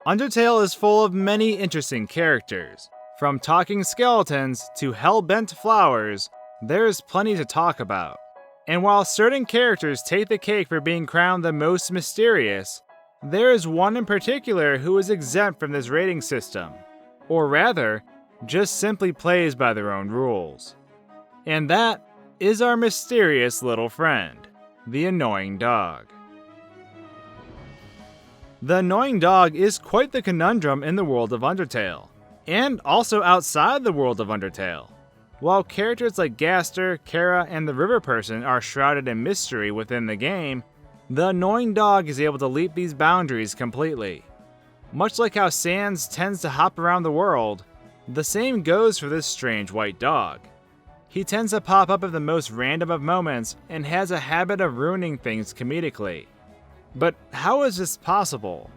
Undertale is full of many interesting characters. From talking skeletons to hell-bent flowers, there's plenty to talk about. And while certain characters take the cake for being crowned the most mysterious, there is one in particular who is exempt from this rating system. Or rather, just simply plays by their own rules. And that is our mysterious little friend, the annoying dog. The annoying dog is quite the conundrum in the world of Undertale, and also outside the world of Undertale. While characters like Gaster, Kara, and the River Person are shrouded in mystery within the game, the annoying dog is able to leap these boundaries completely. Much like how Sans tends to hop around the world, the same goes for this strange white dog. He tends to pop up at the most random of moments and has a habit of ruining things comedically. But how is this possible?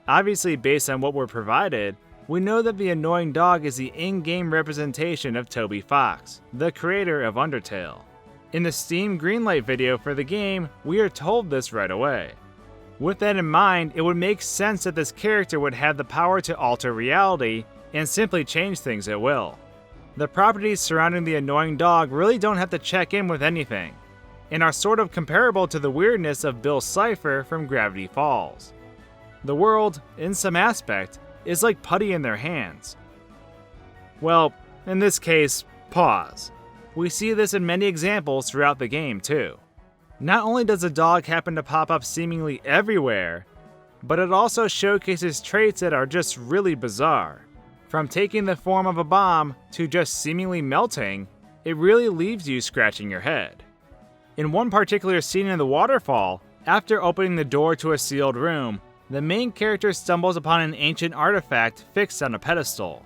Obviously, based on what we're provided, we know that the annoying dog is the in-game representation of Toby Fox, the creator of Undertale. In the Steam Greenlight video for the game, we are told this right away. With that in mind, it would make sense that this character would have the power to alter reality and simply change things at will. The properties surrounding the annoying dog really don't have to check in with anything, and are sort of comparable to the weirdness of Bill's Cipher from Gravity Falls. The world, in some aspect, is like putty in their hands. Well, in this case, pause. We see this in many examples throughout the game too. Not only does the dog happen to pop up seemingly everywhere, but it also showcases traits that are just really bizarre. From taking the form of a bomb to just seemingly melting, it really leaves you scratching your head. In one particular scene in the waterfall, after opening the door to a sealed room, the main character stumbles upon an ancient artifact fixed on a pedestal.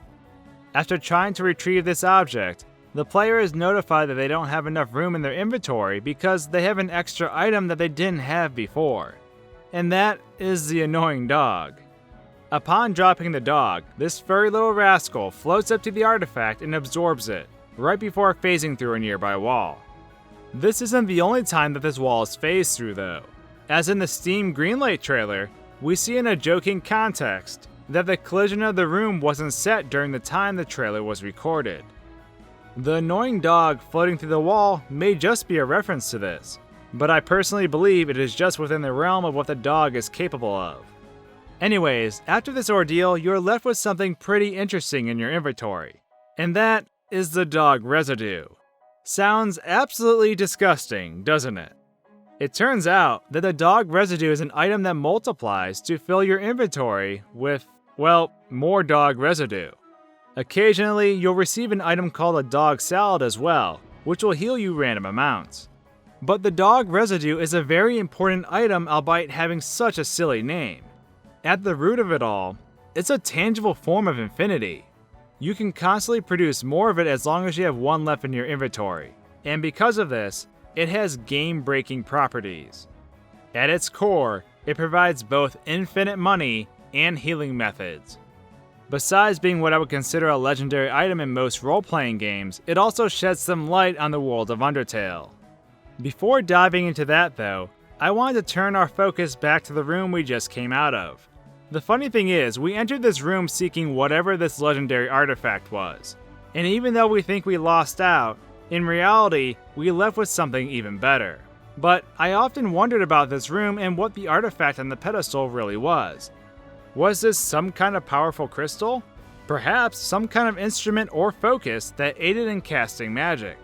After trying to retrieve this object, the player is notified that they don't have enough room in their inventory because they have an extra item that they didn't have before. And that is the annoying dog. Upon dropping the dog, this furry little rascal floats up to the artifact and absorbs it, right before phasing through a nearby wall. This isn't the only time that this wall is phased through though. As in the Steam Greenlight trailer, we see in a joking context that the collision of the room wasn't set during the time the trailer was recorded. The annoying dog floating through the wall may just be a reference to this, but I personally believe it is just within the realm of what the dog is capable of. Anyways, after this ordeal, you're left with something pretty interesting in your inventory, and that is the dog Residue. Sounds absolutely disgusting, doesn't it? It turns out that the dog Residue is an item that multiplies to fill your inventory with, well, more dog residue. Occasionally, you'll receive an item called a dog salad as well, which will heal you random amounts. But the dog Residue is a very important item, albeit having such a silly name. At the root of it all, it's a tangible form of infinity. You can constantly produce more of it as long as you have one left in your inventory, and because of this, it has game-breaking properties. At its core, it provides both infinite money and healing methods. Besides being what I would consider a legendary item in most role-playing games, it also sheds some light on the world of Undertale. Before diving into that though, I wanted to turn our focus back to the room we just came out of. The funny thing is, we entered this room seeking whatever this legendary artifact was, and even though we think we lost out, in reality, we left with something even better. But I often wondered about this room and what the artifact on the pedestal really was. Was this some kind of powerful crystal? Perhaps some kind of instrument or focus that aided in casting magic.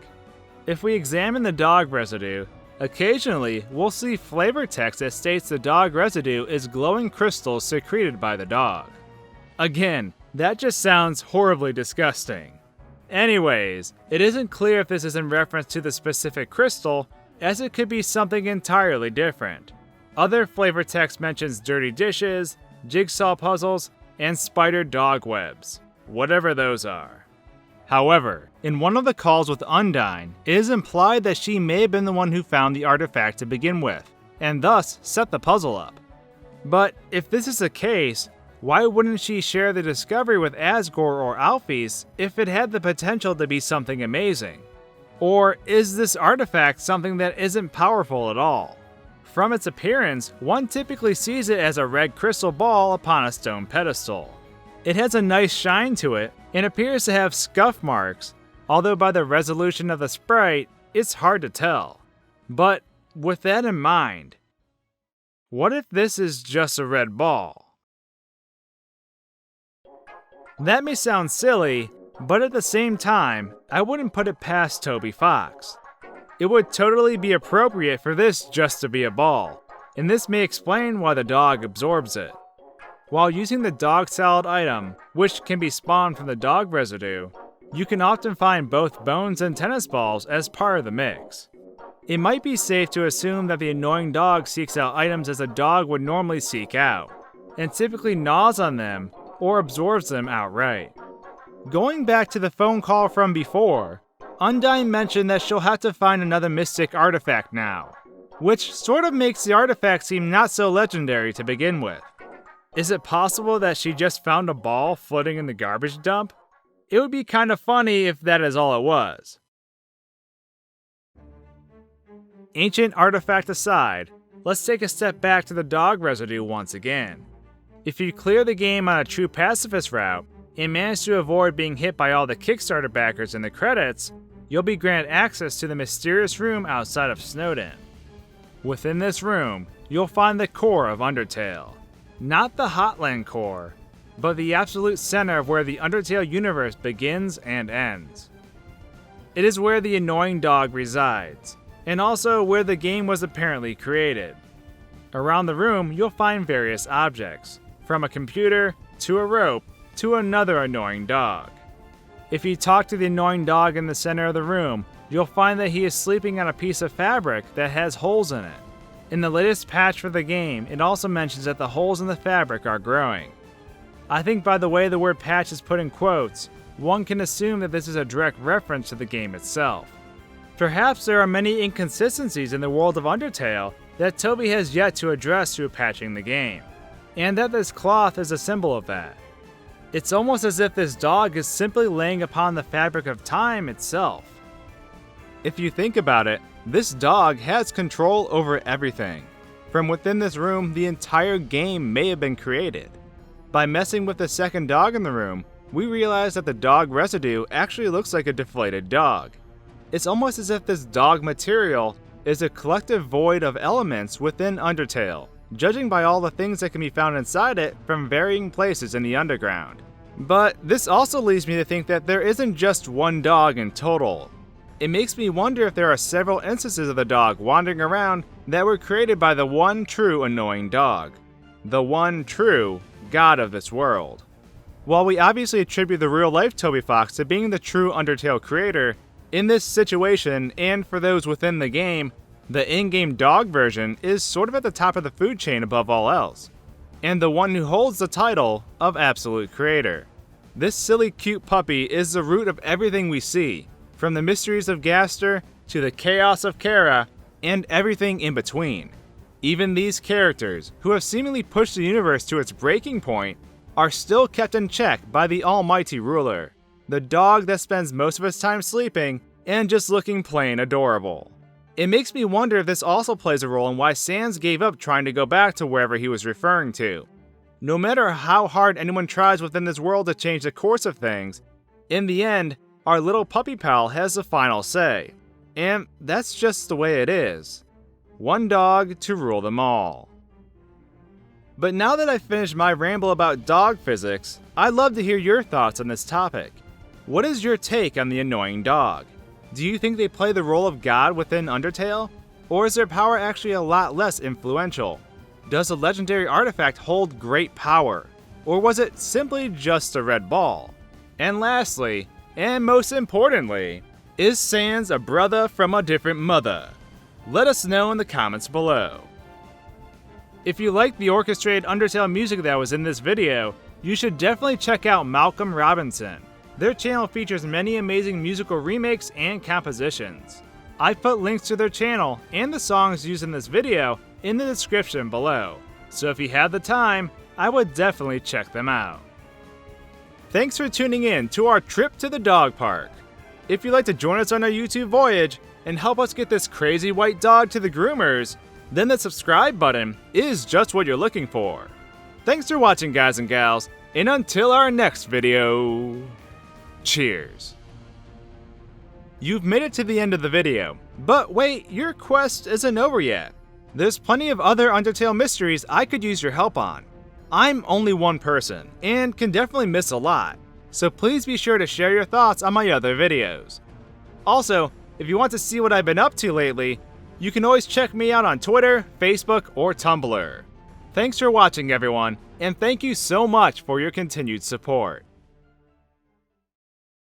If we examine the dog Residue, occasionally we'll see flavor text that states the dog Residue is glowing crystals secreted by the dog. Again, that just sounds horribly disgusting. Anyways, it isn't clear if this is in reference to the specific crystal, as it could be something entirely different. Other flavor text mentions dirty dishes, jigsaw puzzles, and spider dog webs, whatever those are. However, in one of the calls with Undyne, it is implied that she may have been the one who found the artifact to begin with, and thus set the puzzle up. But if this is the case, why wouldn't she share the discovery with Asgore or Alphys if it had the potential to be something amazing? Or is this artifact something that isn't powerful at all? From its appearance, one typically sees it as a red crystal ball upon a stone pedestal. It has a nice shine to it and appears to have scuff marks, although by the resolution of the sprite, it's hard to tell. But with that in mind, what if this is just a red ball? That may sound silly, but at the same time, I wouldn't put it past Toby Fox. It would totally be appropriate for this just to be a ball, and this may explain why the dog absorbs it. While using the dog salad item, which can be spawned from the dog residue, you can often find both bones and tennis balls as part of the mix. It might be safe to assume that the annoying dog seeks out items as a dog would normally seek out, and typically gnaws on them or absorbs them outright. Going back to the phone call from before, Undyne mentioned that she'll have to find another mystic artifact now, which sort of makes the artifact seem not so legendary to begin with. Is it possible that she just found a ball floating in the garbage dump? It would be kind of funny if that is all it was. Ancient artifact aside, let's take a step back to the dog residue once again. If you clear the game on a true pacifist route, and manage to avoid being hit by all the Kickstarter backers in the credits, you'll be granted access to the mysterious room outside of Snowden. Within this room, you'll find the core of Undertale. Not the Hotland core, but the absolute center of where the Undertale universe begins and ends. It is where the annoying dog resides, and also where the game was apparently created. Around the room, you'll find various objects, from a computer, to a rope, to another annoying dog. If you talk to the annoying dog in the center of the room, you'll find that he is sleeping on a piece of fabric that has holes in it. In the latest patch for the game, it also mentions that the holes in the fabric are growing. I think by the way the word patch is put in quotes, one can assume that this is a direct reference to the game itself. Perhaps there are many inconsistencies in the world of Undertale that Toby has yet to address through patching the game, and that this cloth is a symbol of that. It's almost as if this dog is simply laying upon the fabric of time itself. If you think about it, this dog has control over everything. From within this room, the entire game may have been created. By messing with the second dog in the room, we realize that the dog residue actually looks like a deflated dog. It's almost as if this dog material is a collective void of elements within Undertale, judging by all the things that can be found inside it from varying places in the underground. But this also leads me to think that there isn't just one dog in total. It makes me wonder if there are several instances of the dog wandering around that were created by the one true annoying dog. The one true god of this world. While we obviously attribute the real-life Toby Fox to being the true Undertale creator, in this situation, and for those within the game, the in-game dog version is sort of at the top of the food chain above all else, and the one who holds the title of Absolute Creator. This silly cute puppy is the root of everything we see, from the mysteries of Gaster to the chaos of Kara, and everything in between. Even these characters, who have seemingly pushed the universe to its breaking point, are still kept in check by the almighty ruler, the dog that spends most of its time sleeping and just looking plain adorable. It makes me wonder if this also plays a role in why Sans gave up trying to go back to wherever he was referring to. No matter how hard anyone tries within this world to change the course of things, in the end, our little puppy pal has the final say. And that's just the way it is. One dog to rule them all. But now that I've finished my ramble about dog physics, I'd love to hear your thoughts on this topic. What is your take on the annoying dog? Do you think they play the role of God within Undertale? Or is their power actually a lot less influential? Does a legendary artifact hold great power? Or was it simply just a red ball? And lastly, and most importantly, is Sans a brother from a different mother? Let us know in the comments below. If you like the orchestrated Undertale music that was in this video, you should definitely check out Malcolm Robinson. Their channel features many amazing musical remakes and compositions. I've put links to their channel and the songs used in this video in the description below, so if you have the time, I would definitely check them out. Thanks for tuning in to our trip to the dog park. If you'd like to join us on our YouTube voyage and help us get this crazy white dog to the groomers, then the subscribe button is just what you're looking for. Thanks for watching, guys and gals, and until our next video, cheers. You've made it to the end of the video, but wait, your quest isn't over yet. There's plenty of other Undertale mysteries I could use your help on. I'm only one person, and can definitely miss a lot, so please be sure to share your thoughts on my other videos. Also, if you want to see what I've been up to lately, you can always check me out on Twitter, Facebook, or Tumblr. Thanks for watching, everyone, and thank you so much for your continued support.